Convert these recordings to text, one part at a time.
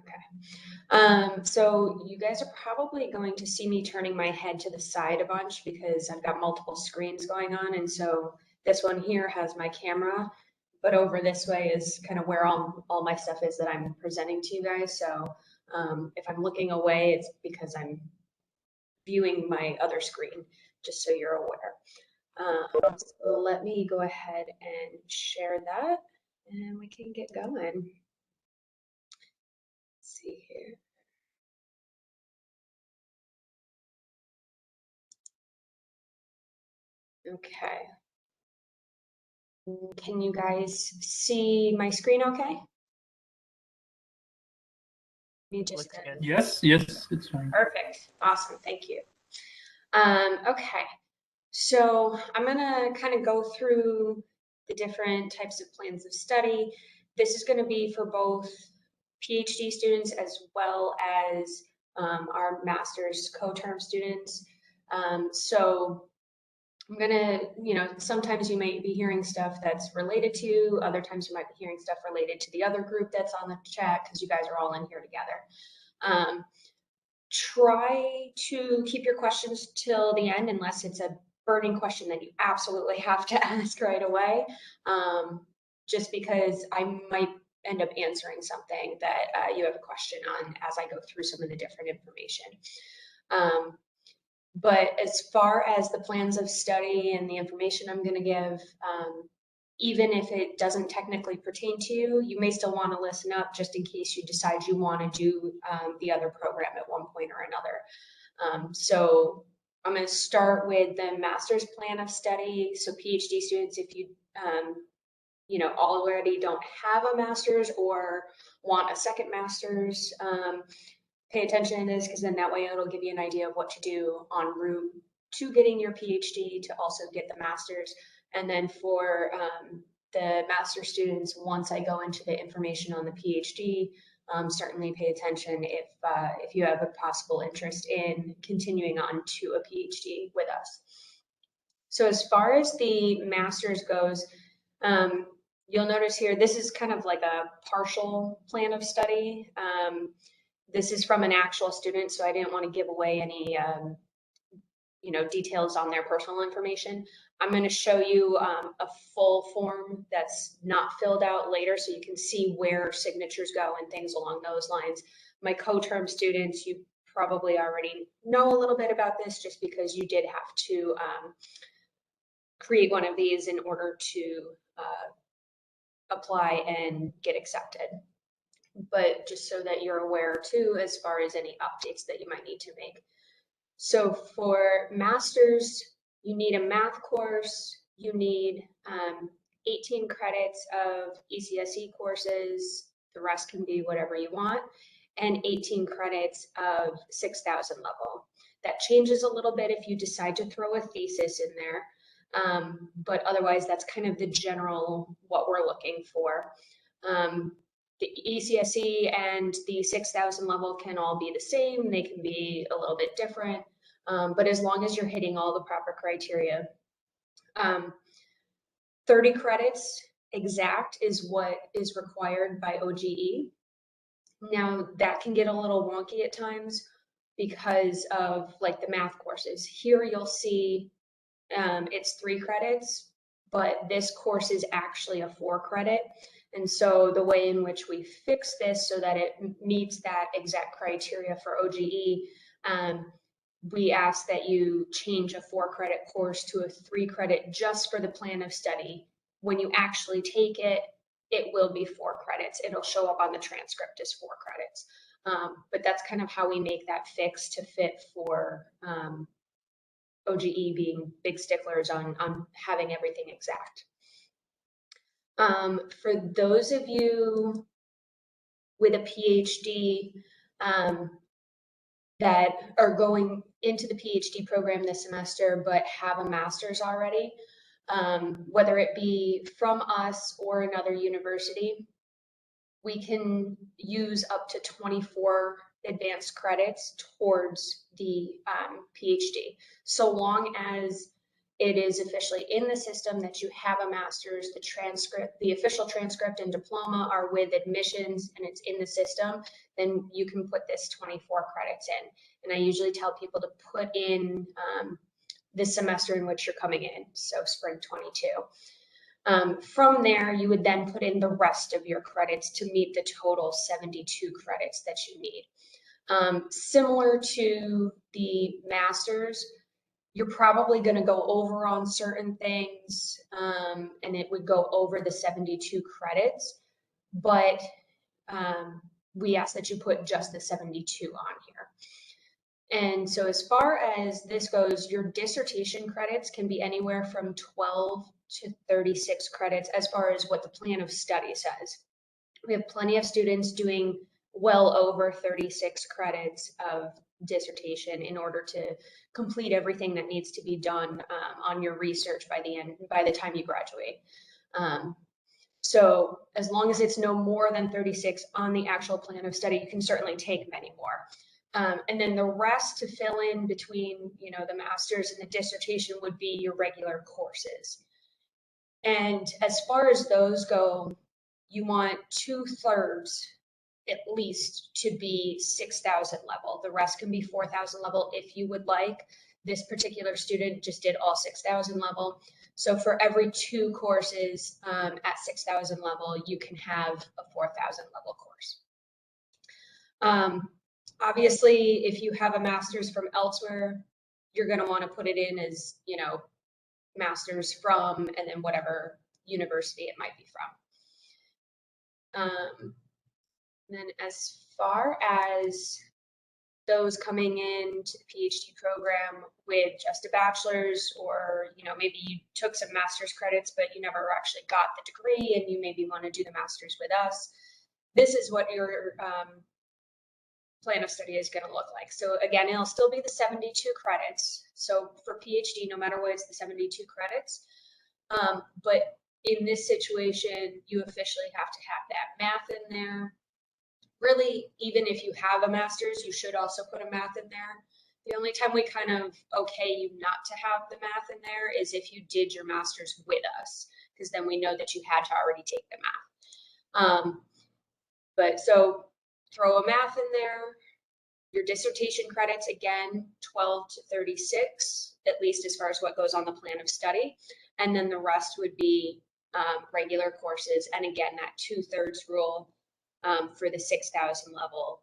Okay. So you guys are probably going to see me turning my head to the side a bunch because I've got multiple screens going on. And so this one here has my camera, but over this way is kind of where all my stuff is that I'm presenting to you guys. So if I'm looking away, it's because I'm viewing my other screen, just so you're aware. So let me go ahead and share that and we can get going. Let's see here. Okay. Can you guys see my screen okay? Me just Yes, yes, it's fine. Perfect. Awesome. Thank you. Okay. So I'm gonna kind of go through the different types of plans of study. This is going to be for both PhD students as well as our master's co-term students. So I'm gonna, sometimes you might be hearing stuff that's related to, other times you might be hearing stuff related to the other group that's on the chat because you guys are all in here together. Try to keep your questions till the end unless it's a burning question that you absolutely have to ask right away. Just because I might end up answering something that you have a question on as I go through some of the different information. But as far as the plans of study and the information I'm going to give, even if it doesn't technically pertain to you, you may still want to listen up just in case you decide you want to do the other program at one point or another. So I'm going to start with the master's plan of study. So PhD students, if you already don't have a master's or want a second master's, pay attention to this because then that way it'll give you an idea of what to do en route to getting your PhD to also get the master's. And then for the master students, once I go into the information on the PhD, certainly pay attention if you have a possible interest in continuing on to a PhD with us. So as far as the master's goes, you'll notice here, this is kind of like a partial plan of study. This is from an actual student, so I didn't want to give away any, details on their personal information. I'm going to show you a full form that's not filled out later, so you can see where signatures go and things along those lines. My co-term students, you probably already know a little bit about this just because you did have to create one of these in order to apply and get accepted. But just so that you're aware too, as far as any updates that you might need to make. So for masters, you need a math course, you need 18 credits of ECSE courses, the rest can be whatever you want, and 18 credits of 6,000 level. That changes a little bit if you decide to throw a thesis in there, but otherwise that's kind of the general what we're looking for. The ECSE and the 6,000 level can all be the same. They can be a little bit different, but as long as you're hitting all the proper criteria. 30 credits exact is what is required by OGE. Now that can get a little wonky at times because of like the math courses. Here you'll see it's 3 credits, but this course is actually a 4 credit. And so the way in which we fix this so that it meets that exact criteria for OGE, we ask that you change a 4 credit course to a 3 credit just for the plan of study. When you actually take it, it will be 4 credits. It'll show up on the transcript as 4 credits. But that's kind of how we make that fix to fit for OGE being big sticklers on having everything exact. For those of you with a PhD that are going into the PhD program this semester but have a master's already, whether it be from us or another university, we can use up to 24 advanced credits towards the PhD, so long as it is officially in the system that you have a master's, the transcript, the official transcript and diploma are with admissions and it's in the system, then you can put this 24 credits in. And I usually tell people to put in the semester in which you're coming in, so spring 22. From there, you would then put in the rest of your credits to meet the total 72 credits that you need. Similar to the master's, you're probably going to go over on certain things, and it would go over the 72 credits, but we ask that you put just the 72 on here. And so as far as this goes, your dissertation credits can be anywhere from 12 to 36 credits as far as what the plan of study says. We have plenty of students doing well over 36 credits of dissertation in order to complete everything that needs to be done on your research by the time you graduate. So as long as it's no more than 36 on the actual plan of study, you can certainly take many more. And then the rest to fill in between, the master's and the dissertation would be your regular courses. And as far as those go, you want 2/3 at least to be 6,000 level. The rest can be 4,000 level if you would like. This particular student just did all 6,000 level. So for every 2 courses at 6,000 level, you can have a 4,000 level course. Obviously, if you have a master's from elsewhere, you're going to want to put it in as, master's from, and then whatever university it might be from. Then as far as those coming into the PhD program with just a bachelor's, or maybe you took some master's credits but you never actually got the degree and you maybe want to do the master's with us, this is what your plan of study is going to look like. So again, it'll still be the 72 credits. So for PhD, no matter what, it's the 72 credits. But in this situation, you officially have to have that math in there. Really, even if you have a master's, you should also put a math in there. The only time we kind of okay you not to have the math in there is if you did your master's with us, because then we know that you had to already take the math. But so throw a math in there. Your dissertation credits, again, 12 to 36, at least as far as what goes on the plan of study. And then the rest would be regular courses. And again, that 2/3 rule for the 6,000 level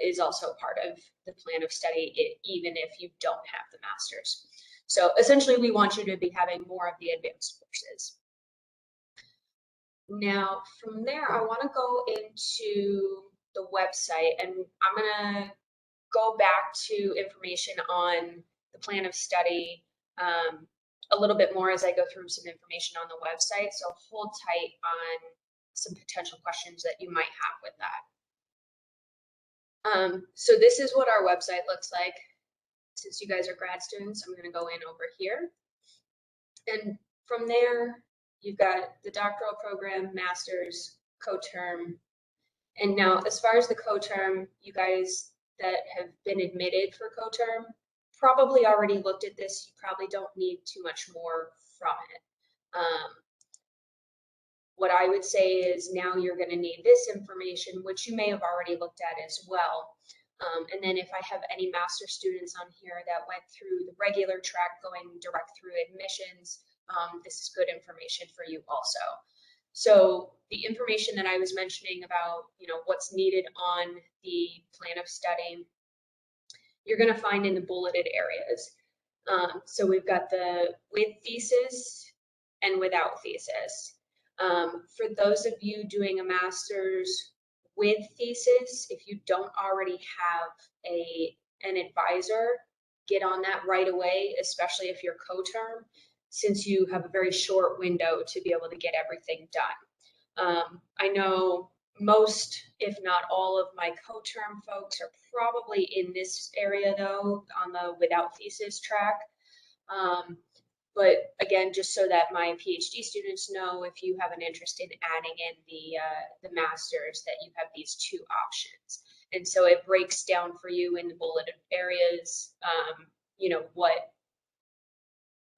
is also part of the plan of study, even if you don't have the master's. So essentially, we want you to be having more of the advanced courses. Now, from there, I want to go into the website, and I'm going to go back to information on the plan of study a little bit more as I go through some information on the website. So hold tight on some potential questions that you might have with that. So this is what our website looks like. Since you guys are grad students, I'm going to go in over here. And from there, you've got the doctoral program, master's, coterm. And now, as far as the coterm, you guys that have been admitted for coterm probably already looked at this. You probably don't need too much more from it. What I would say is now you're going to need this information, which you may have already looked at as well. And then if I have any master students on here that went through the regular track going direct through admissions, this is good information for you also. So the information that I was mentioning about, what's needed on the plan of study, you're going to find in the bulleted areas. So we've got the with thesis and without thesis. For those of you doing a master's with thesis, if you don't already have an advisor, get on that right away, especially if you're coterm, since you have a very short window to be able to get everything done. I know most, if not all, of my coterm folks are probably in this area though, on the without thesis track. But again, just so that my PhD students know, if you have an interest in adding in the master's, that you have these 2 options. And so it breaks down for you in the bulleted areas,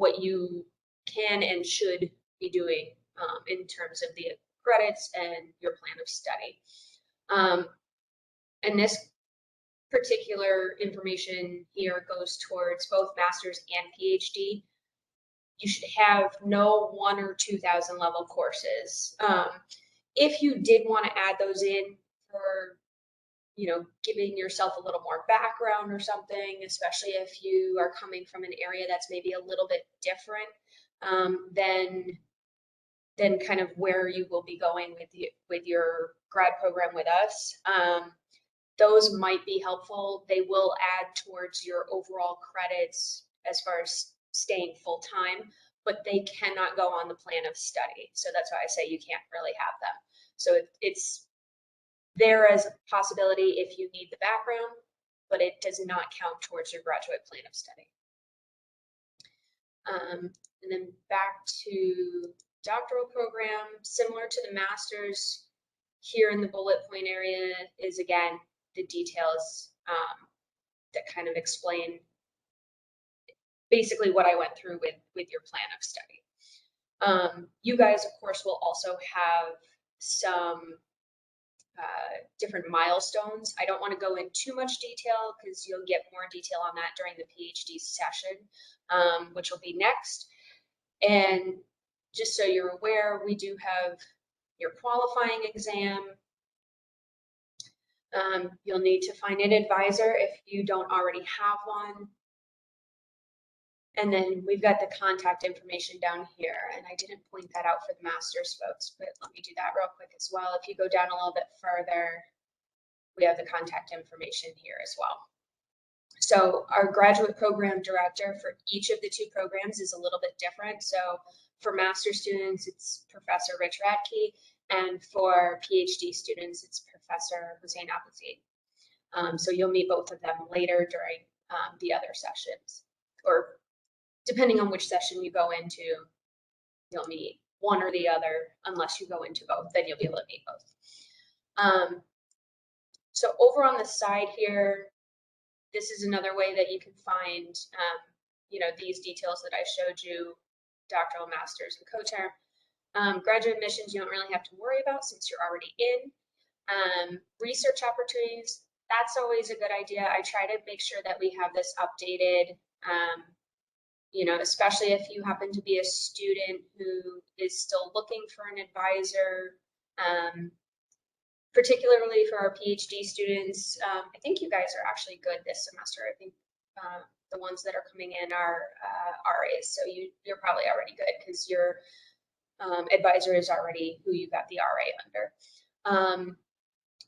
what you can and should be doing in terms of the credits and your plan of study. And this particular information here goes towards both master's and PhD. You should have no 1,000 or 2,000 level courses. If you did want to add those in for, giving yourself a little more background or something, especially if you are coming from an area that's maybe a little bit different than kind of where you will be going with your grad program with us. Those might be helpful. They will add towards your overall credits as far as staying full time, but they cannot go on the plan of study. So that's why I say you can't really have them. So it's there as a possibility if you need the background, but it does not count towards your graduate plan of study. And then back to doctoral program, similar to the master's, here in the bullet point area is again the details that kind of explain basically what I went through with your plan of study. You guys, of course, will also have some different milestones. I don't want to go in too much detail because you'll get more detail on that during the PhD session, which will be next. And just so you're aware, we do have your qualifying exam. You'll need to find an advisor if you don't already have one. And then we've got the contact information down here, and I didn't point that out for the master's folks, but let me do that real quick as well. If you go down a little bit further, we have the contact information here as well. So our graduate program director for each of the two programs is a little bit different. So for master students, it's Professor Rich Radke, and for PhD students, it's Professor Hussein Abazid. So you'll meet both of them later during the other sessions, or depending on which session you go into, you'll meet one or the other. Unless you go into both, then you'll be able to meet both. So over on the side here, this is another way that you can find, these details that I showed you, doctoral, master's, and co-term. Graduate admissions, you don't really have to worry about since you're already in. Research opportunities, that's always a good idea. I try to make sure that we have this updated, especially if you happen to be a student who is still looking for an advisor, particularly for our PhD students. I think you guys are actually good this semester. I think the ones that are coming in are RAs, so you're probably already good because your advisor is already who you got the RA under.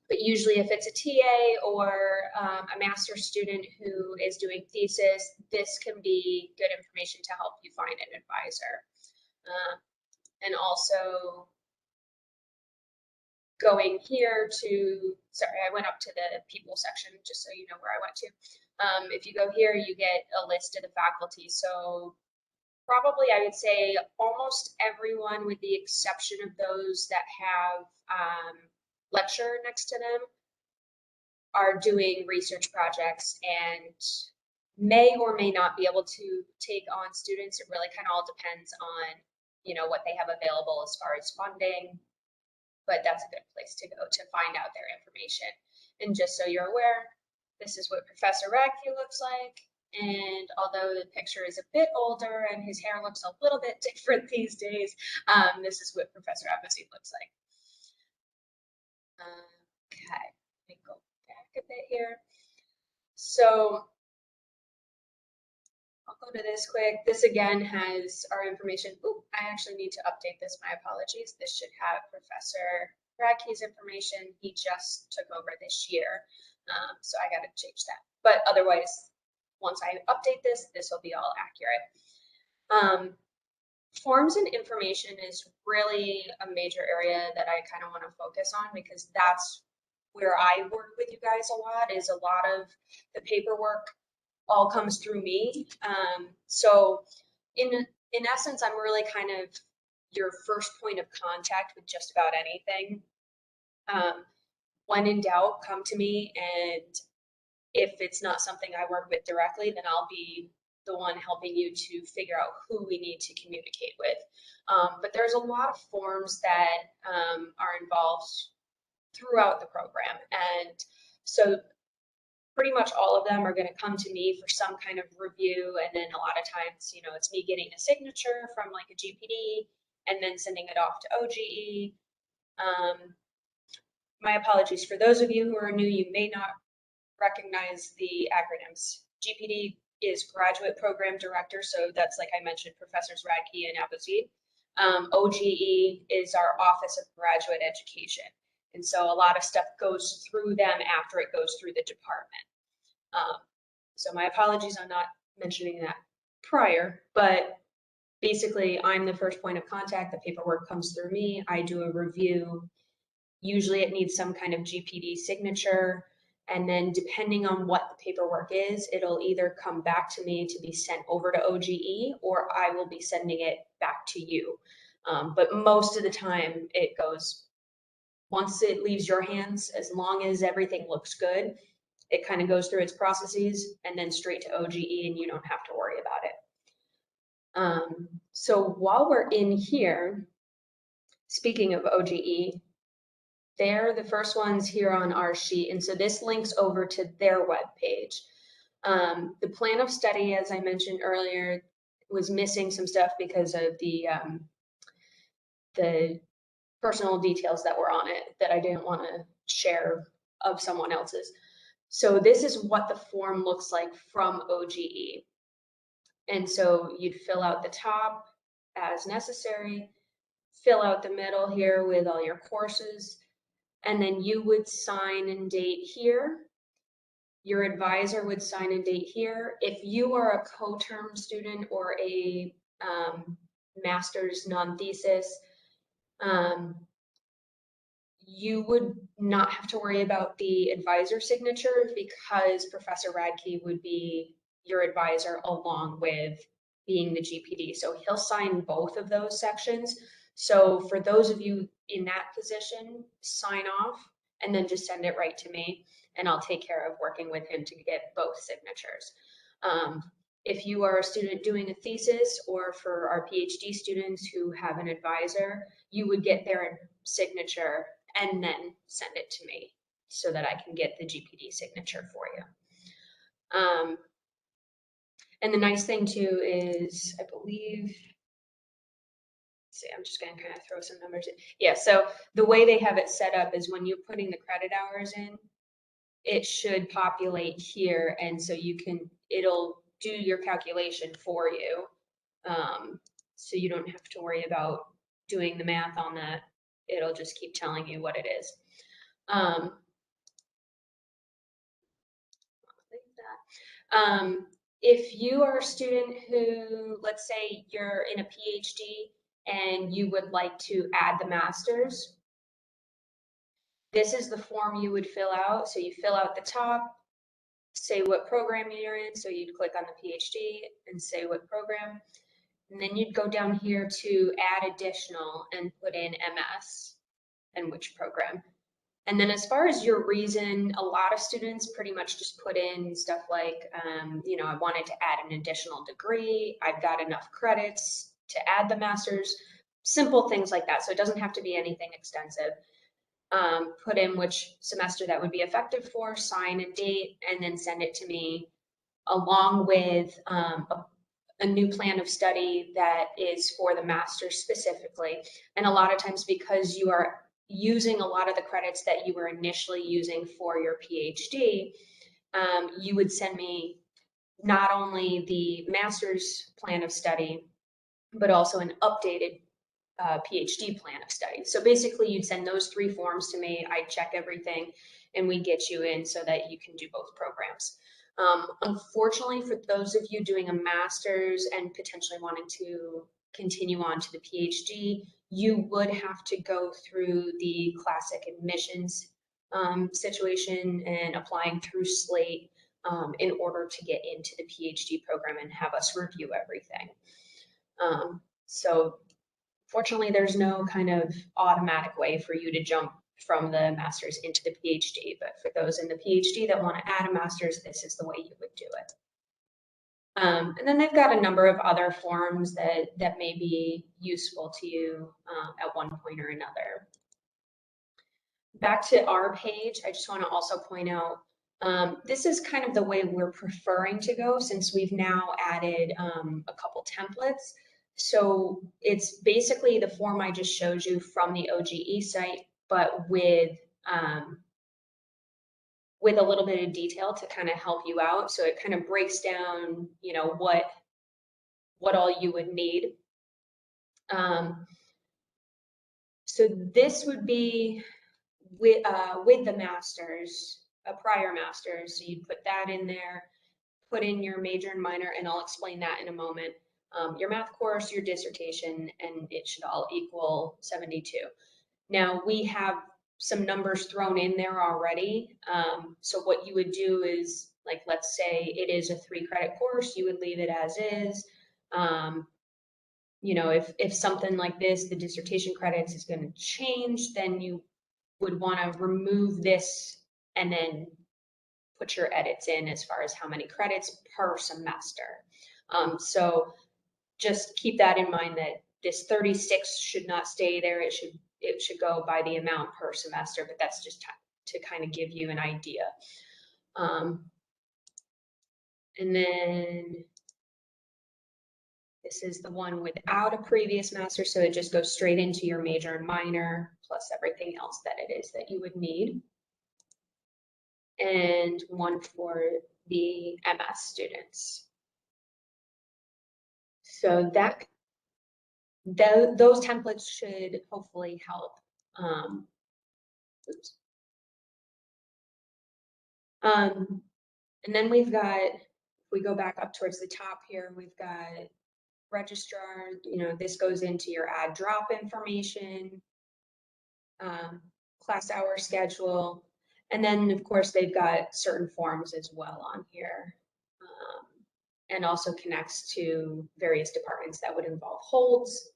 But usually if it's a TA or a master's student who is doing thesis, this can be good information to help you find an advisor. And also going here to, sorry, I went up to the people section just so you know where I went to. If you go here, you get a list of the faculty. So probably I would say almost everyone, with the exception of those that have lecture next to them, are doing research projects and may or may not be able to take on students. It really kind of all depends on, what they have available as far as funding, but that's a good place to go to find out their information. And just so you're aware, this is what Professor Radke looks like. And although the picture is a bit older and his hair looks a little bit different these days, this is what Professor Abazid looks like. Okay, let me go back a bit here. So I'll go to this quick. This again has our information. Ooh, I actually need to update this. My apologies. This should have Professor Radke's information. He just took over this year, so I got to change that. But otherwise, once I update this, this will be all accurate. Forms and information is really a major area that I kind of want to focus on, because that's where I work with you guys a lot. Is a lot of the paperwork all comes through me. So in essence, I'm really kind of your first point of contact with just about anything. When in doubt, come to me, and if it's not something I work with directly, then I'll be the one helping you to figure out who we need to communicate with. But there's a lot of forms that are involved throughout the program. And so pretty much all of them are going to come to me for some kind of review. And then a lot of times, you know, it's me getting a signature from like a GPD and then sending it off to OGE. My apologies for those of you who are new, you may not recognize the acronyms. GPD is Graduate Program Director, so that's, like I mentioned, Professors Radke and Abbazid. OGE is our Office of Graduate Education. And so a lot of stuff goes through them after it goes through the department. So my apologies on not mentioning that prior, but basically I'm the first point of contact. The paperwork comes through me. I do a review. Usually it needs some kind of GPD signature. And then depending on what the paperwork is, it'll either come back to me to be sent over to OGE, or I will be sending it back to you. But most of the time it goes, once it leaves your hands, as long as everything looks good, it kind of goes through its processes and then straight to OGE, and you don't have to worry about it. So while we're in here, speaking of OGE, they're the first ones here on our sheet. And so this links over to their webpage. The plan of study, as I mentioned earlier, was missing some stuff because of the personal details that were on it that I didn't want to share of someone else's. So this is what the form looks like from OGE. And so you'd fill out the top as necessary, fill out the middle here with all your courses, and then you would sign and date here. Your advisor would sign and date here. If you are a co-term student or a master's non-thesis, you would not have to worry about the advisor signature because Professor Radke would be your advisor along with being the GPD. So he'll sign both of those sections. So for those of you in that position, sign off and then just send it right to me, and I'll take care of working with him to get both signatures. If you are a student doing a thesis, or for our PhD students who have an advisor, you would get their signature and then send it to me so that I can get the GPD signature for you. And the nice thing too is, I believe, see, I'm just going to kind of throw some numbers in. Yeah, so the way they have it set up is when you're putting the credit hours in, it should populate here. And so you can, it'll do your calculation for you. So you don't have to worry about doing the math on that. It'll just keep telling you what it is. If you are a student who, let's say you're in a PhD and you would like to add the master's, this is the form you would fill out. So you fill out the top, say what program you're in. So you'd click on the PhD and say what program. And then you'd go down here to add additional and put in MS and which program. And then as far as your reason, a lot of students pretty much just put in stuff like, you know, I wanted to add an additional degree. I've got enough credits to add the master's, simple things like that. So it doesn't have to be anything extensive. Put in which semester that would be effective for, sign and date, and then send it to me along with a new plan of study that is for the master's specifically. And a lot of times, because you are using a lot of the credits that you were initially using for your PhD, you would send me not only the master's plan of study, but also an updated PhD plan of study. So basically you'd send those 3 forms to me, I'd check everything, and we get you in so that you can do both programs. Unfortunately, for those of you doing a master's and potentially wanting to continue on to the PhD, you would have to go through the classic admissions situation and applying through Slate in order to get into the PhD program and have us review everything. So fortunately, there's no kind of automatic way for you to jump from the master's into the PhD, but for those in the PhD that want to add a master's, this is the way you would do it. And then they've got a number of other forms that may be useful to you at one point or another. Back to our page, I just want to also point out, this is kind of the way we're preferring to go since we've now added a couple templates. So it's basically the form I just showed you from the OGE site, but with a little bit of detail to kind of help you out. So it kind of breaks down, you know, what all you would need. So this would be with the masters, a prior master's. So you'd put that in there, put in your major and minor, and I'll explain that in a moment. Your math course, your dissertation, and it should all equal 72. Now we have some numbers thrown in there already. So what you would do is, like, let's say it is a 3-credit course, you would leave it as is. You know, if something like this, the dissertation credits is going to change, then you would want to remove this and then put your edits in as far as how many credits per semester. So just keep that in mind, that this 36 should not stay there. It should go by the amount per semester, but that's just to kind of give you an idea. And then this is the one without a previous master, so it just goes straight into your major and minor, plus everything else that it is that you would need. And one for the MS students. So those templates should hopefully help. Oops. And then we've got, if we go back up towards the top here, we've got registrar, you know, this goes into your add drop information, class hour schedule, and then of course they've got certain forms as well on here, and also connects to various departments that would involve holds,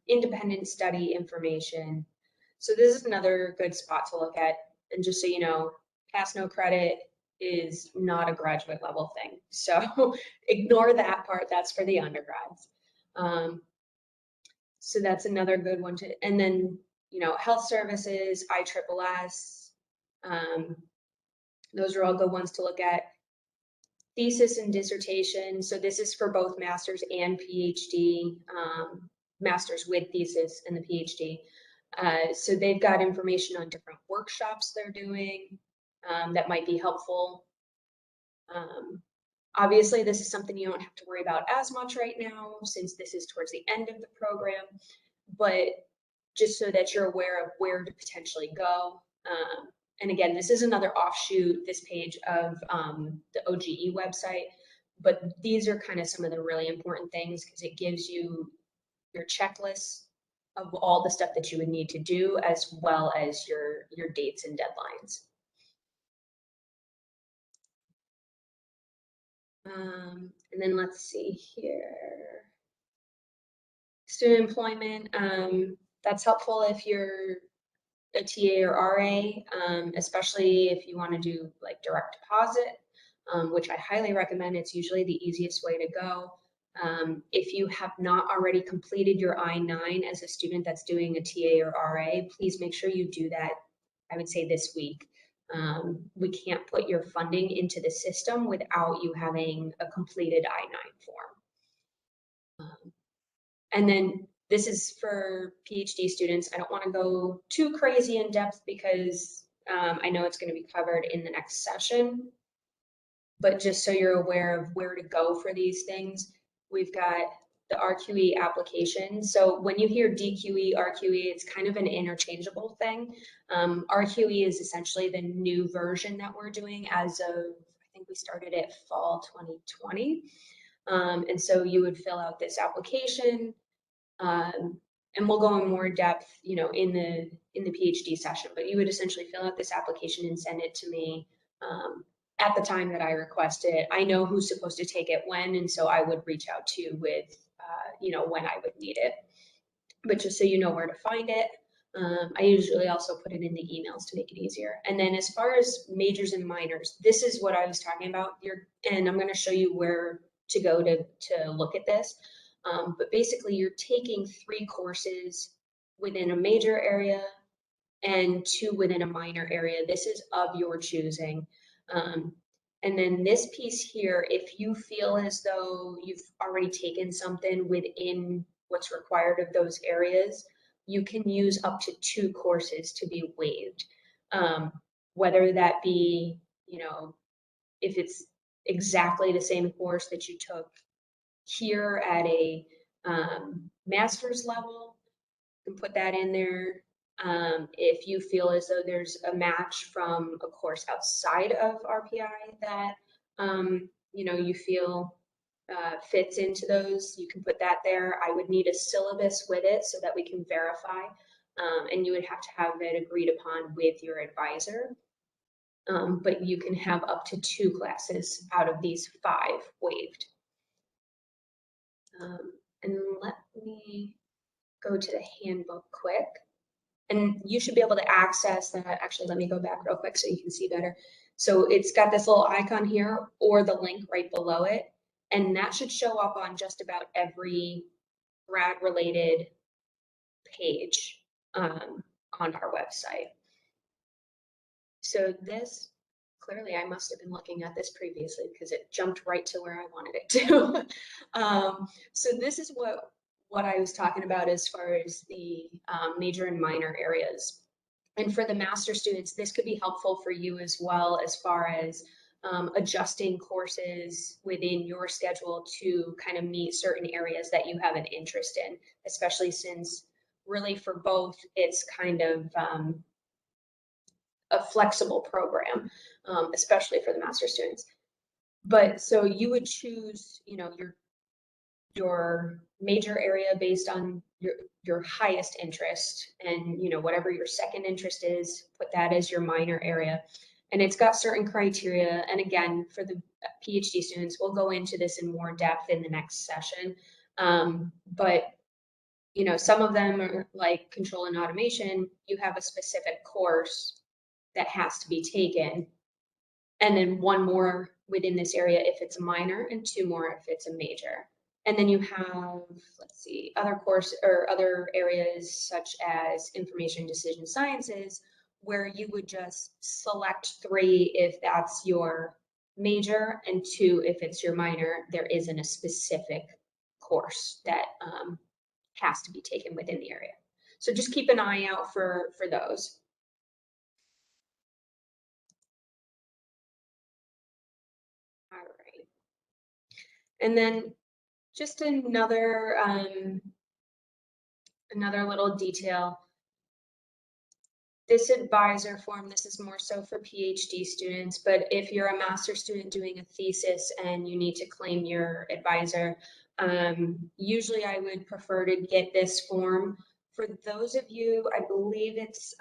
independent study information. So this is another good spot to look at. And just so you know, pass no credit is not a graduate level thing. So ignore that part, that's for the undergrads. So that's another good one to, and then, you know, health services, ISSS, those are all good ones to look at. Thesis and dissertation, so this is for both masters and PhD, masters with thesis and the PhD. So they've got information on different workshops they're doing that might be helpful. Obviously, this is something you don't have to worry about as much right now since this is towards the end of the program, but just so that you're aware of where to potentially go. And again, this is another offshoot, this page of the OGE website, but these are kind of some of the really important things because it gives you your checklist of all the stuff that you would need to do, as well as your dates and deadlines. And then let's see here. Student employment, that's helpful if you're a TA or RA, especially if you want to do like direct deposit, which I highly recommend. It's usually the easiest way to go. If you have not already completed your I-9 as a student that's doing a TA or RA, please make sure you do that, I would say this week. We can't put your funding into the system without you having a completed I-9 form. And then this is for PhD students. I don't want to go too crazy in depth because I know it's going to be covered in the next session, but just so you're aware of where to go for these things, we've got the RQE application. So when you hear DQE, RQE, it's kind of an interchangeable thing. RQE is essentially the new version that we're doing as of, I think we started it fall 2020. And so you would fill out this application, and we'll go in more depth, you know, in the PhD session, but you would essentially fill out this application and send it to me at the time that I request it. I know who's supposed to take it when, and so I would reach out to you with, you know, when I would need it. But just so you know where to find it. I usually also put it in the emails to make it easier. And then as far as majors and minors, this is what I was talking about. And I'm going to show you where to go to look at this. But basically, you're taking 3 courses within a major area and 2 within a minor area. This is of your choosing. And then this piece here, if you feel as though you've already taken something within what's required of those areas, you can use up to 2 courses to be waived. Whether that be, if it's exactly the same course that you took here at a master's level, you can put that in there. If you feel as though there's a match from a course outside of RPI that you feel fits into those, you can put that there. I would need a syllabus with it so that we can verify, and you would have to have it agreed upon with your advisor. But you can have up to 2 classes out of these 5 waived. And let me go to the handbook quick. And you should be able to access that. Actually, let me go back real quick so you can see better. So it's got this little icon here or the link right below it. And that should show up on just about every grad related page on our website. So this, clearly I must have been looking at this previously because it jumped right to where I wanted it to. So this is what I was talking about as far as the major and minor areas. And for the master students, this could be helpful for you as well as far as adjusting courses within your schedule to kind of meet certain areas that you have an interest in, especially since really for both, it's kind of a flexible program, especially for the master students. But so you would choose, your major area based on your highest interest, and whatever your second interest is, put that as your minor area. And it's got certain criteria. And again, for the PhD students, we'll go into this in more depth in the next session. But some of them are like control and automation. You have a specific course that has to be taken, and then 1 more within this area if it's a minor, and 2 more if it's a major. And then you have, let's see, other course or other areas such as information decision sciences, where you would just select 3 if that's your major, and 2 if it's your minor. There isn't a specific course that has to be taken within the area. So just keep an eye out for those. All right. And then just another little detail. This advisor form, this is more so for PhD students, but if you're a master student doing a thesis and you need to claim your advisor, usually I would prefer to get this form. For those of you, I believe it's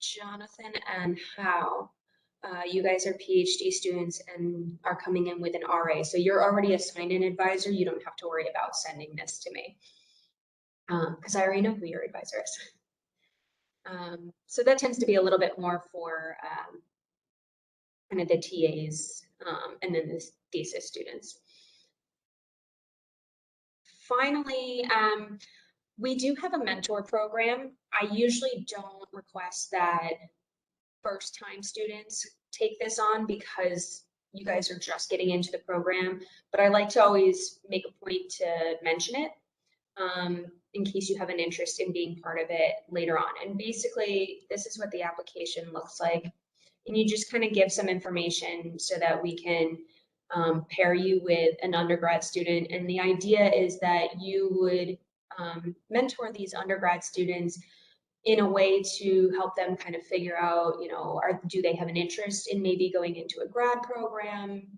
Jonathan and Hao. You guys are PhD students and are coming in with an RA. So you're already assigned an advisor. You don't have to worry about sending this to me because I already know who your advisor is. So that tends to be a little bit more for kind of the TAs and then the thesis students. Finally, we do have a mentor program. I usually don't request that first-time students take this on because you guys are just getting into the program, but I like to always make a point to mention it in case you have an interest in being part of it later on. And basically, this is what the application looks like. And you just kind of give some information so that we can pair you with an undergrad student. And the idea is that you would mentor these undergrad students in a way to help them kind of figure out, do they have an interest in maybe going into a grad program?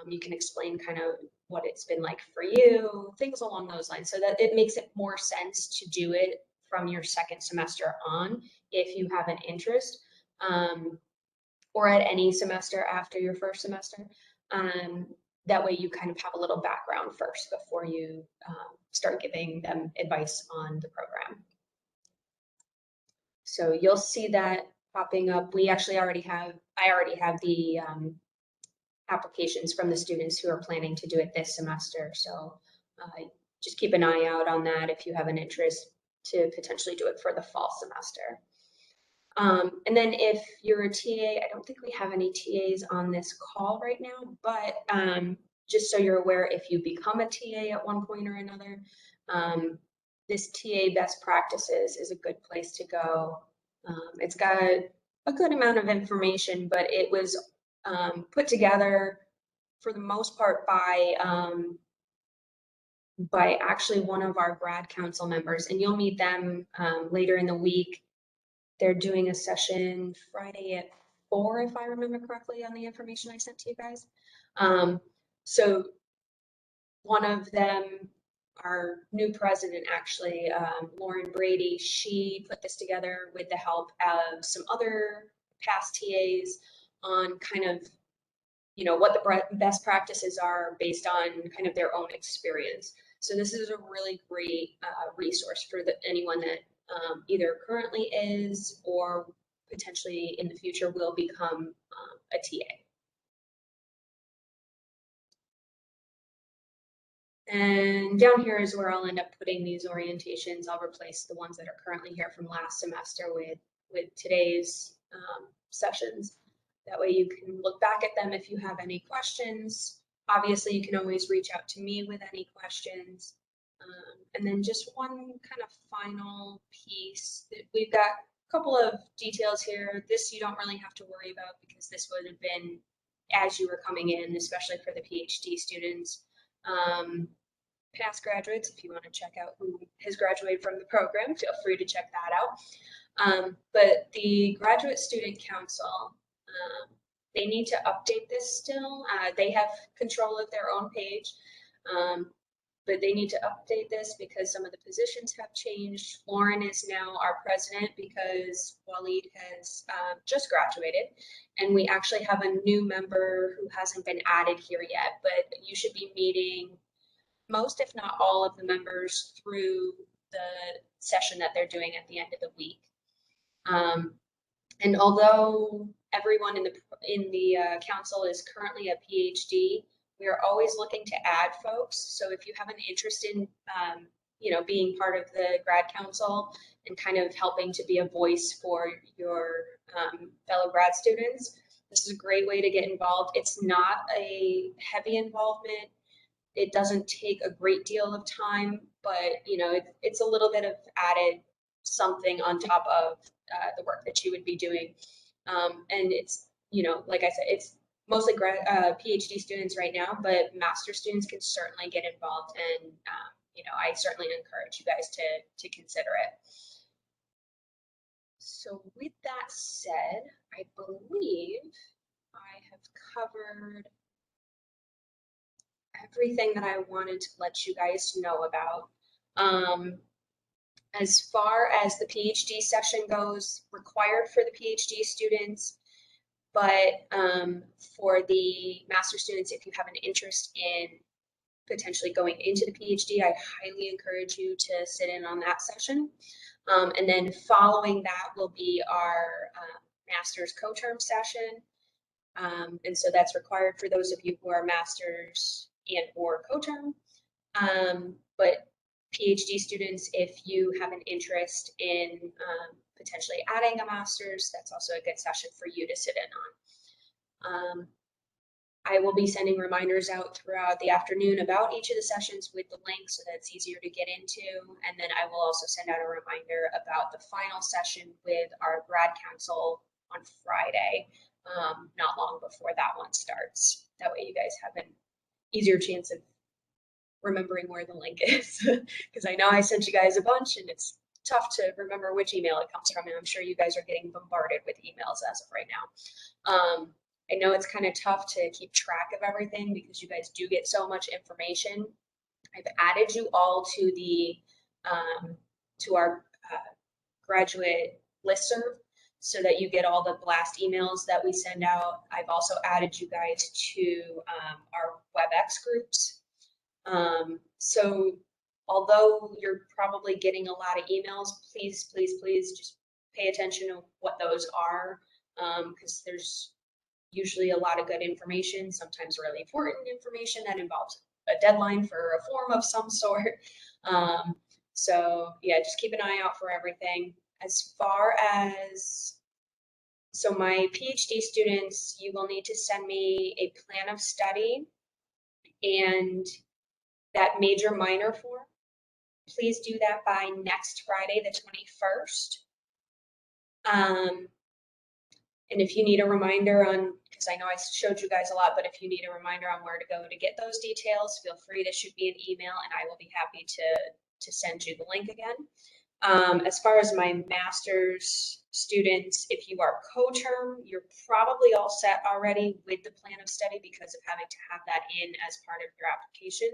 You can explain kind of what it's been like for you, things along those lines, so that it makes it more sense to do it from your second semester on if you have an interest, or at any semester after your first semester. That way you kind of have a little background first before you start giving them advice on the program. So you'll see that popping up. I already have the applications from the students who are planning to do it this semester. So just keep an eye out on that if you have an interest to potentially do it for the fall semester. And then if you're a TA, I don't think we have any TAs on this call right now, but just so you're aware, if you become a TA at one point or another, this TA best practices is a good place to go. It's got a good amount of information, but it was put together for the most part by actually one of our grad council members, and you'll meet them later in the week. They're doing a session Friday at 4, if I remember correctly, on the information I sent to you guys. So one of them, our new president, actually, Lauren Brady, she put this together with the help of some other past TAs on kind of, you know, what the best practices are based on kind of their own experience. So this is a really great resource for anyone that either currently is or potentially in the future will become a TA. And down here is where I'll end up putting these orientations. I'll replace the ones that are currently here from last semester with today's sessions. That way you can look back at them if you have any questions. Obviously, you can always reach out to me with any questions. And then just one kind of final piece. We've got a couple of details here. This you don't really have to worry about because this would have been as you were coming in, especially for the PhD students. Past graduates, if you want to check out who has graduated from the program, feel free to check that out. But the Graduate Student Council, they need to update this still. They have control of their own page, but they need to update this because some of the positions have changed. Lauren is now our president because Waleed has just graduated, and we actually have a new member who hasn't been added here yet, but you should be meeting most, if not all, of the members through the session that they're doing at the end of the week. And although everyone in the council is currently a PhD, we are always looking to add folks. So if you have an interest in, you know, being part of the grad council and kind of helping to be a voice for your fellow grad students, this is a great way to get involved. It's not a heavy involvement. It doesn't take a great deal of time, but you know, it's a little bit of added something on top of the work that you would be doing. And it's, you know, like I said, it's mostly PhD students right now, but master students can certainly get involved. And, you know, I certainly encourage you guys to consider it. So with that said, I believe I have covered everything that I wanted to let you guys know about. As far as the PhD session goes, required for the PhD students, but for the master students, if you have an interest in potentially going into the PhD, I highly encourage you to sit in on that session. And then following that will be our master's co-term session. And so that's required for those of you who are masters and or co-term. But PhD students, if you have an interest in potentially adding a master's, that's also a good session for you to sit in on. I will be sending reminders out throughout the afternoon about each of the sessions with the link so that it's easier to get into. And then I will also send out a reminder about the final session with our grad council on Friday, not long before that one starts. That way you guys have an easier chance of remembering where the link is, because I know I sent you guys a bunch and it's tough to remember which email it comes from, and I'm sure you guys are getting bombarded with emails as of right now. I know it's kind of tough to keep track of everything because you guys do get so much information. I've added you all to the to our graduate listserv so that you get all the blast emails that we send out. I've also added you guys to our WebEx groups. So although you're probably getting a lot of emails, please, please, please just pay attention to what those are, because there's usually a lot of good information, sometimes really important information that involves a deadline for a form of some sort. So yeah, just keep an eye out for everything. As far as, so my PhD students, you will need to send me a plan of study and that major minor form. Please do that by next Friday, the 21st. And if you need a reminder on, because I know I showed you guys a lot, but if you need a reminder on where to go to get those details, feel free to shoot me an email and I will be happy to send you the link again. As far as my master's students, if you are co-term, you're probably all set already with the plan of study because of having to have that in as part of your application.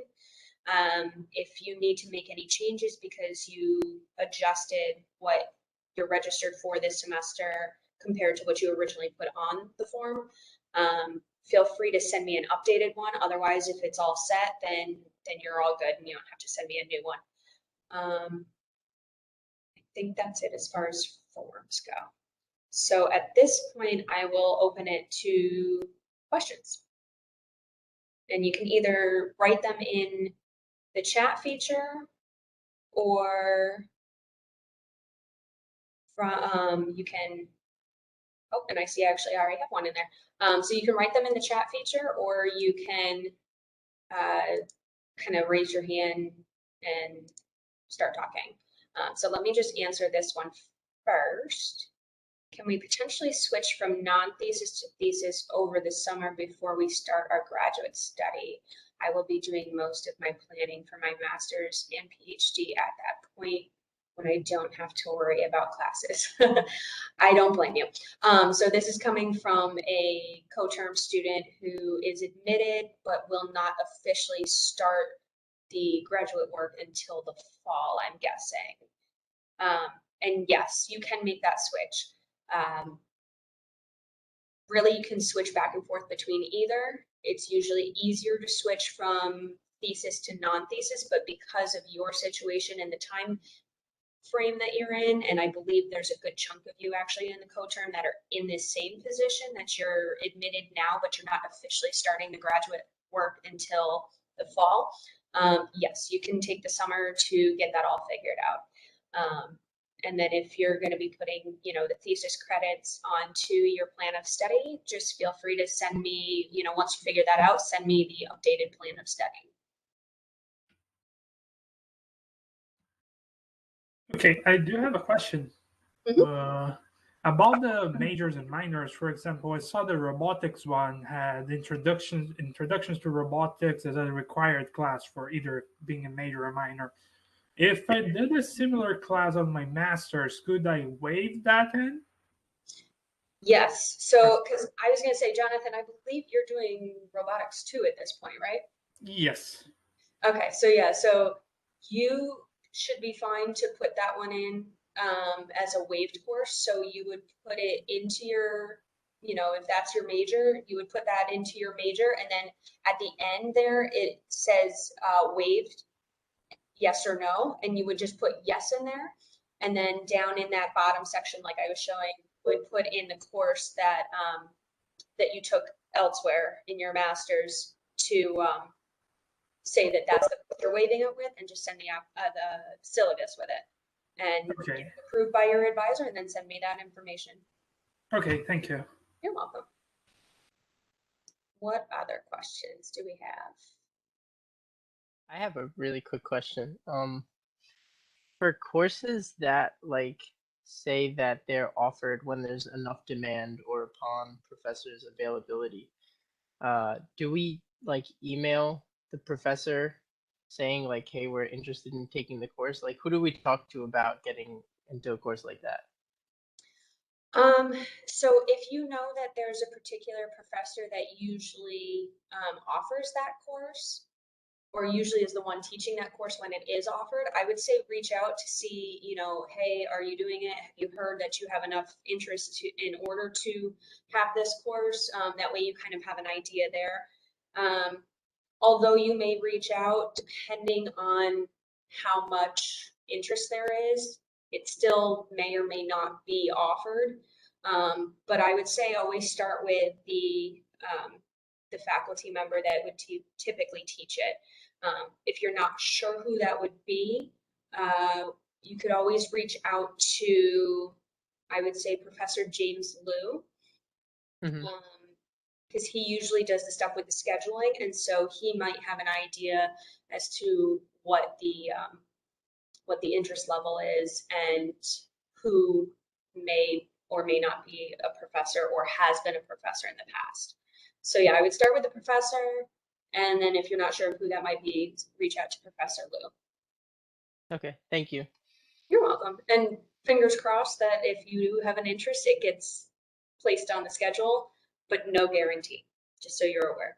If you need to make any changes because you adjusted what you're registered for this semester compared to what you originally put on the form, feel free to send me an updated one. Otherwise, if it's all set, then you're all good and you don't have to send me a new one. I think that's it as far as forms go. So at this point, I will open it to questions. And you can either write them in the chat feature or from, you can, oh, and I see actually I already have one in there. So you can write them in the chat feature or you can kind of raise your hand and start talking. So let me just answer this one first. Can we potentially switch from non-thesis to thesis over the summer before we start our graduate study? I will be doing most of my planning for my master's and PhD at that point when I don't have to worry about classes. I don't blame you. So this is coming from a co-term student who is admitted but will not officially start the graduate work until the fall, I'm guessing. And yes, you can make that switch. Really, you can switch back and forth between either. It's usually easier to switch from thesis to non-thesis, but because of your situation and the time frame that you're in, and I believe there's a good chunk of you actually in the co-term that are in this same position, that you're admitted now, but you're not officially starting the graduate work until the fall. Yes, you can take the summer to get that all figured out. And then if you're going to be putting, you know, the thesis credits onto your plan of study, just feel free to send me, you know, once you figure that out, send me the updated plan of study. Okay, I do have a question. About the majors and minors, for example, I saw the robotics one had introductions to robotics as a required class for either being a major or minor. If I did a similar class on my master's, could I waive that in? Yes. So, because I was going to say, Jonathan, I believe you're doing robotics too at this point, right? Yes. Okay. So yeah. So you should be fine to put that one in as a waived course. So you would put it into your, you know, if that's your major, you would put that into your major, and then at the end there it says waived, yes or no, and you would just put yes in there, and then down in that bottom section, like I was showing, would put in the course that that you took elsewhere in your master's to say that that's what you're waiving it with, and just send the syllabus with it, and Okay. get it approved by your advisor, and then send me that information. Okay, thank you. You're welcome. What other questions do we have? I have a really quick question. For courses that say that they're offered when there's enough demand or upon professor's availability, do we email the professor saying hey, we're interested in taking the course? Like, who do we talk to about getting into a course like that? So if you know that there's a particular professor that usually offers that course, or usually is the one teaching that course when it is offered, I would say reach out to see, you know, hey, are you doing it? Have you heard that you have enough interest in order to have this course? That way you kind of have an idea there. Although you may reach out, depending on how much interest there is, it still may or may not be offered. But I would say always start with the faculty member that would typically teach it. If you're not sure who that would be, you could always reach out to, I would say, Professor James Liu, because he usually does the stuff with the scheduling, and so he might have an idea as to what the interest level is and who may or may not be a professor or has been a professor in the past. So yeah, I would start with the professor, and then if you're not sure who that might be, reach out to Professor Liu. Okay, thank you. You're welcome. And fingers crossed that if you have an interest, it gets placed on the schedule, but no guarantee, just so you're aware.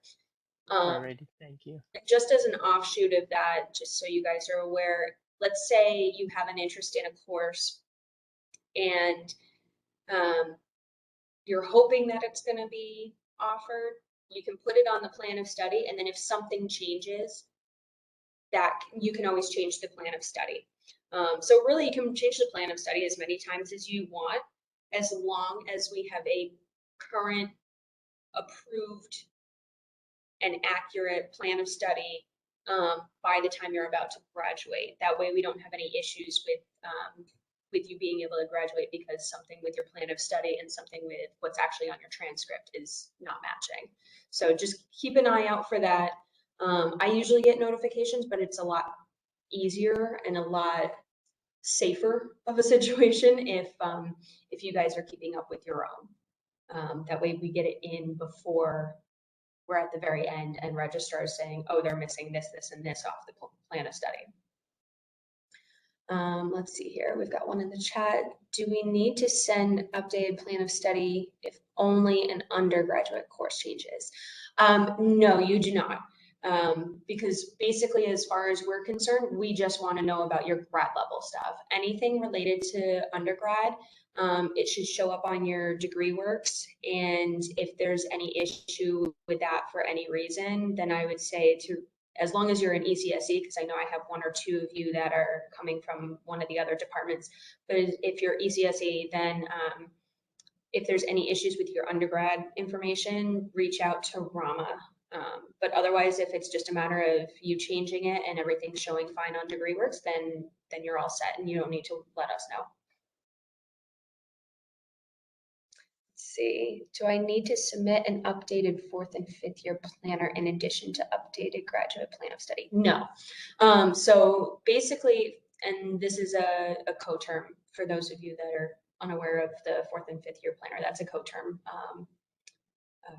Alrighty, thank you. Just as an offshoot of that, just so you guys are aware, let's say you have an interest in a course and you're hoping that it's going to be offered. You can put it on the plan of study, and then if something changes, that you can always change the plan of study. So really, you can change the plan of study as many times as you want, as long as we have a current, approved, and accurate plan of study by the time you're about to graduate. That way, we don't have any issues with you being able to graduate because something with your plan of study and something with what's actually on your transcript is not matching. So just keep an eye out for that. I usually get notifications, but it's a lot easier and a lot safer of a situation if you guys are keeping up with your own. That way we get it in before we're at the very end and registrar is saying, oh, they're missing this, this, and this off the plan of study. Let's see here. We've got one in the chat. Do we need to send updated plan of study if only an undergraduate course changes? No, you do not. Because basically, as far as we're concerned, we just want to know about your grad level stuff. Anything related to undergrad, it should show up on your degree works. And if there's any issue with that for any reason, then I would say as long as you're in ECSE, because I know I have one or two of you that are coming from one of the other departments, but if you're ECSE, then if there's any issues with your undergrad information, reach out to Rama. But otherwise, if it's just a matter of you changing it and everything's showing fine on degree works, then you're all set and you don't need to let us know. See, do I need to submit an updated 4th and 5th year planner in addition to updated graduate plan of study? No. So basically, and this is a coterm for those of you that are unaware of the 4th and 5th year planner, that's a coterm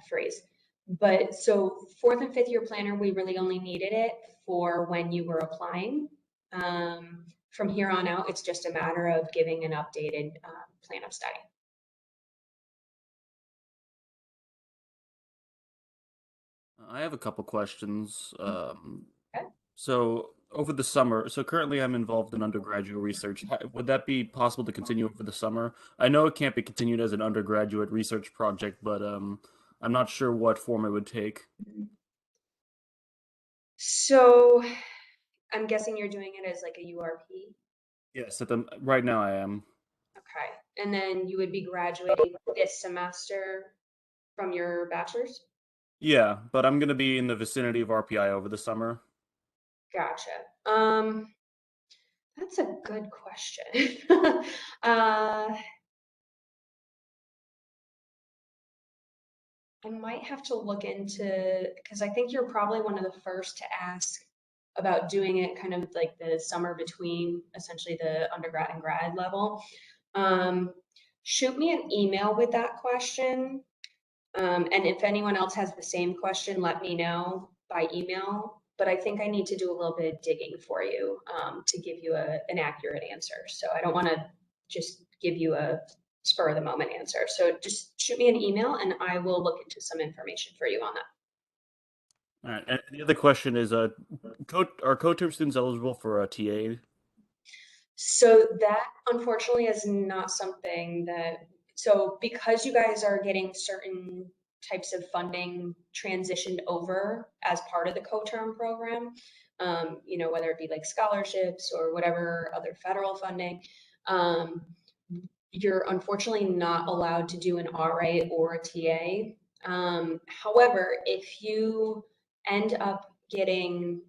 phrase. But so 4th and 5th year planner, we really only needed it for when you were applying. From here on out, it's just a matter of giving an updated plan of study. I have a couple questions. Okay. So over the summer, so currently I'm involved in undergraduate research. Would that be possible to continue over the summer? I know it can't be continued as an undergraduate research project, but I'm not sure what form it would take. So I'm guessing you're doing it as like a URP? Yes, right now I am. Okay. And then you would be graduating this semester from your bachelor's? Yeah, but I'm gonna be in the vicinity of RPI over the summer. Gotcha. That's a good question. I might have to look into, because I think you're probably one of the first to ask about doing it kind of like the summer between essentially the undergrad and grad level. Shoot me an email with that question. And if anyone else has the same question, let me know by email. But I think I need to do a little bit of digging for you to give you an accurate answer. So I don't want to just give you a spur of the moment answer. So just shoot me an email and I will look into some information for you on that. All right. And the other question is, are coterm students eligible for a TA? So that unfortunately is not something that, so because you guys are getting certain types of funding transitioned over as part of the coterm program, you know, whether it be like scholarships or whatever other federal funding, You're unfortunately not allowed to do an RA or a TA. However, if you end up getting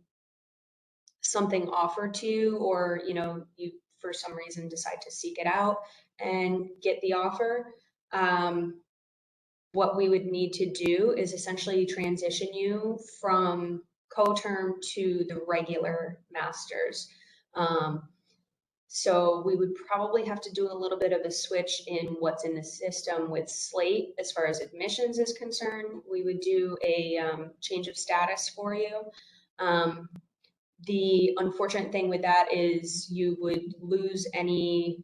something offered to you, or you for some reason decide to seek it out and get the offer, what we would need to do is essentially transition you from co-term to the regular masters. So we would probably have to do a little bit of a switch in what's in the system with Slate as far as admissions is concerned. We would do a change of status for you. The unfortunate thing with that is you would lose any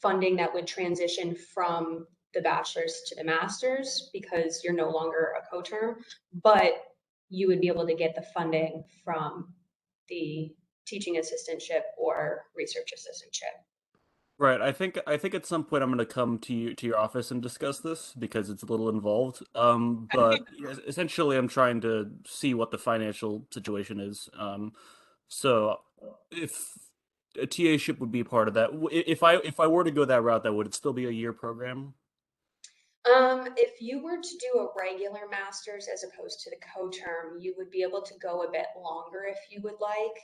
funding that would transition from the bachelor's to the master's because you're no longer a co-term, but you would be able to get the funding from the teaching assistantship or research assistantship. Right. I think at some point I'm going to come to your office and discuss this because it's a little involved. But essentially I'm trying to see what the financial situation is. So if a TA ship would be part of that, if I were to go that route, that would it still be a year program? If you were to do a regular master's as opposed to the co-term, you would be able to go a bit longer if you would like.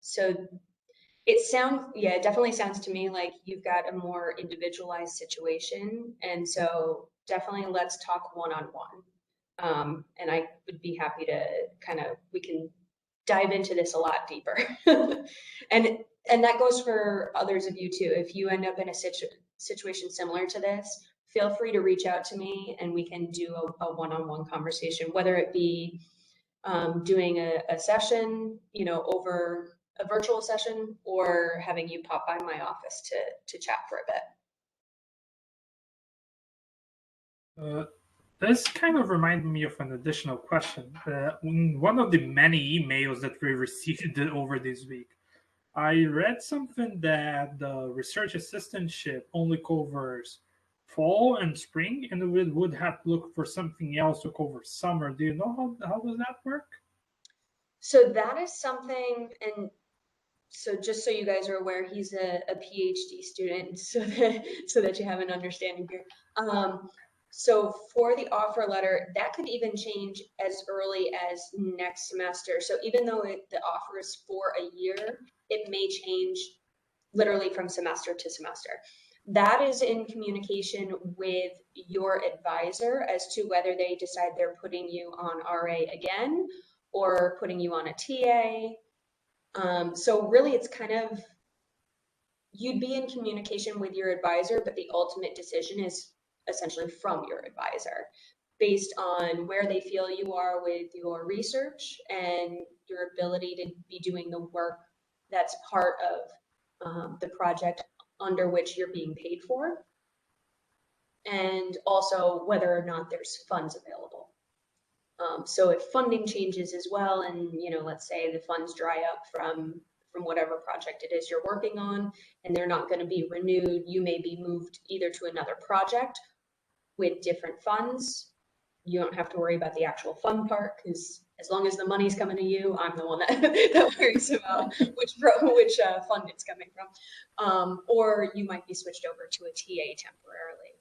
So it definitely sounds to me like you've got a more individualized situation. And so definitely let's talk one-on-one. And I would be happy to we can dive into this a lot deeper. And that goes for others of you too. If you end up in a situation similar to this, feel free to reach out to me and we can do a one-on-one conversation, whether it be doing a session, over a virtual session, or having you pop by my office to chat for a bit. This kind of reminded me of an additional question. In one of the many emails that we received over this week, I read something that the research assistantship only covers fall and spring, and we would have to look for something else to cover summer. Do you know how does that work? So that is something, and so just so you guys are aware, he's a PhD student, so that you have an understanding here. So for the offer letter, that could even change as early as next semester. So even though the offer is for a year, it may change literally from semester to semester. That is in communication with your advisor as to whether they decide they're putting you on RA again or putting you on a TA. So really it's you'd be in communication with your advisor, but the ultimate decision is essentially from your advisor based on where they feel you are with your research and your ability to be doing the work that's part of the project under which you're being paid for, and also whether or not there's funds available. So if funding changes as well, and let's say the funds dry up from whatever project it is you're working on, and they're not going to be renewed, you may be moved either to another project with different funds. You don't have to worry about the actual fund part, because as long as the money's coming to you, I'm the one that worries about which fund it's coming from. Or you might be switched over to a TA temporarily.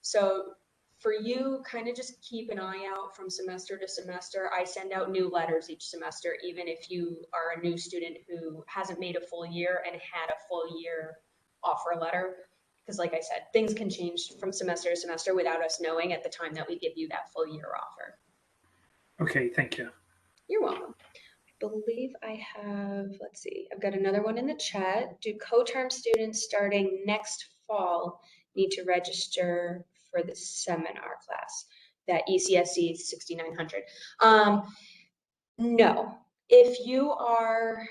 So for you, kind of just keep an eye out from semester to semester. I send out new letters each semester, even if you are a new student who hasn't made a full year and had a full year offer letter. Because like I said, things can change from semester to semester without us knowing at the time that we give you that full year offer. Okay, thank you. You're welcome. I believe I have, let's see, I've got another one in the chat. Do co-term students starting next fall need to register for the seminar class, that ECSE 6900? No. If you are,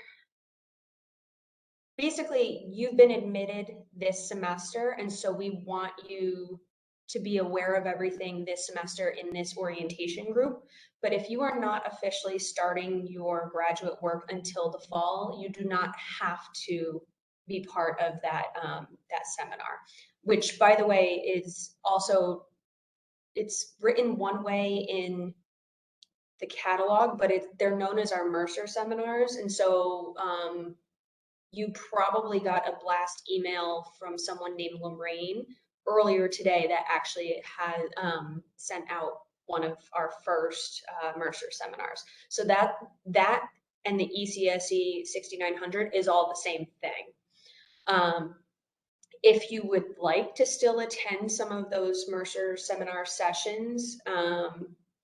basically, you've been admitted this semester, and so we want you to be aware of everything this semester in this orientation group. But if you are not officially starting your graduate work until the fall, you do not have to be part of that seminar, which, by the way, is also, it's written one way in the catalog, but they're known as our Mercer seminars. And so you probably got a blast email from someone named Lorraine earlier today that actually had sent out one of our first Mercer seminars. So that and the ECSE 6900 is all the same thing. If you would like to still attend some of those Mercer seminar sessions,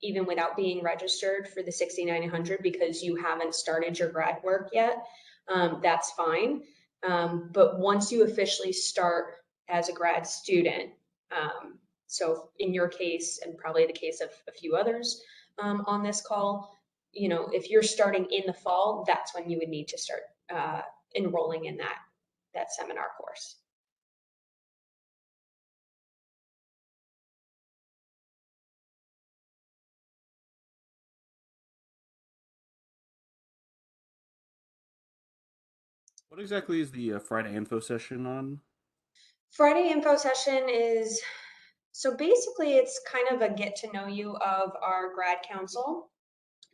even without being registered for the 6900 because you haven't started your grad work yet, that's fine. But once you officially start as a grad student, so in your case, and probably the case of a few others on this call, you know, if you're starting in the fall, that's when you would need to start enrolling in that seminar course. What exactly is the Friday info session on? Friday info session is, so basically it's kind of a get to know you of our grad council.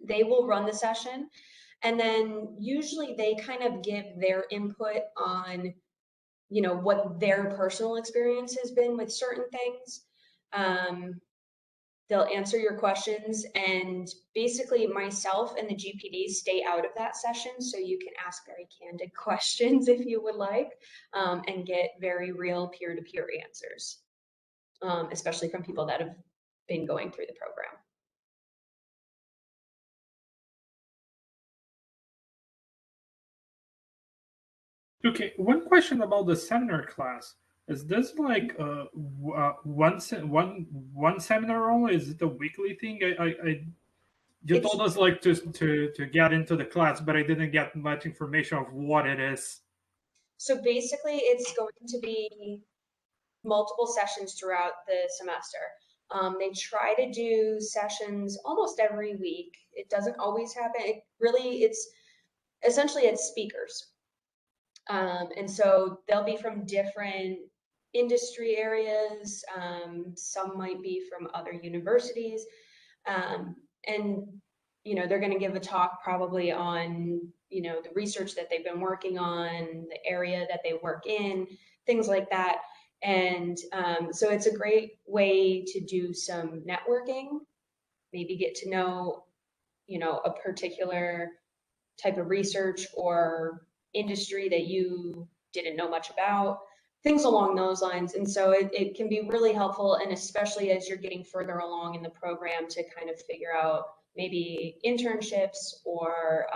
They will run the session, and then usually they kind of give their input on, you know, what their personal experience has been with certain things. They'll answer your questions, and basically myself and the GPD stay out of that session, so you can ask very candid questions if you would like, and get very real peer-to-peer answers, especially from people that have been going through the program. Okay, one question about the seminar class. Is this like one seminar only? Is it a weekly thing? You told us like to get into the class, but I didn't get much information of what it is. So basically it's going to be multiple sessions throughout the semester. They try to do sessions almost every week. It doesn't always happen. It's essentially it's speakers. And so they'll be from different industry areas. Some might be from other universities. And, you know, they're going to give a talk probably on, you know, the research that they've been working on, the area that they work in, things like that. And so it's a great way to do some networking, maybe get to know, you know, a particular type of research or industry that you didn't know much about, things along those lines. And so it can be really helpful, and especially as you're getting further along in the program, to kind of figure out maybe internships or,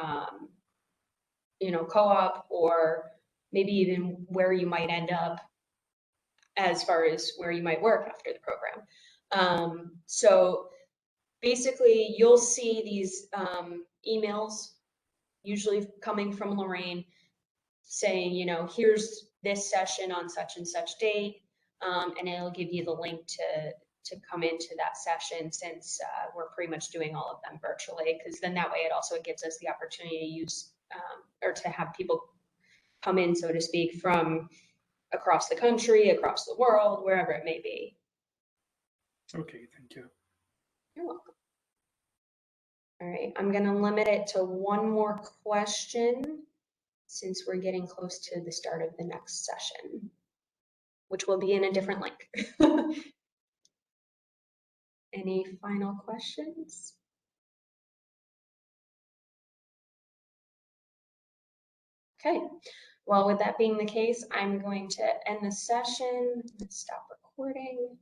you know, co-op, or maybe even where you might end up as far as where you might work after the program. So basically you'll see these emails usually coming from Lorraine saying, you know, here's this session on such and such date, and it'll give you the link to come into that session, since we're pretty much doing all of them virtually, because then that way it also gives us the opportunity to use or to have people come in, so to speak, from across the country, across the world, wherever it may be. Okay, thank you. You're welcome. All right, I'm going to limit it to one more question, since we're getting close to the start of the next session, which will be in a different link. Any final questions? Okay, well, with that being the case, I'm going to end the session. Stop recording.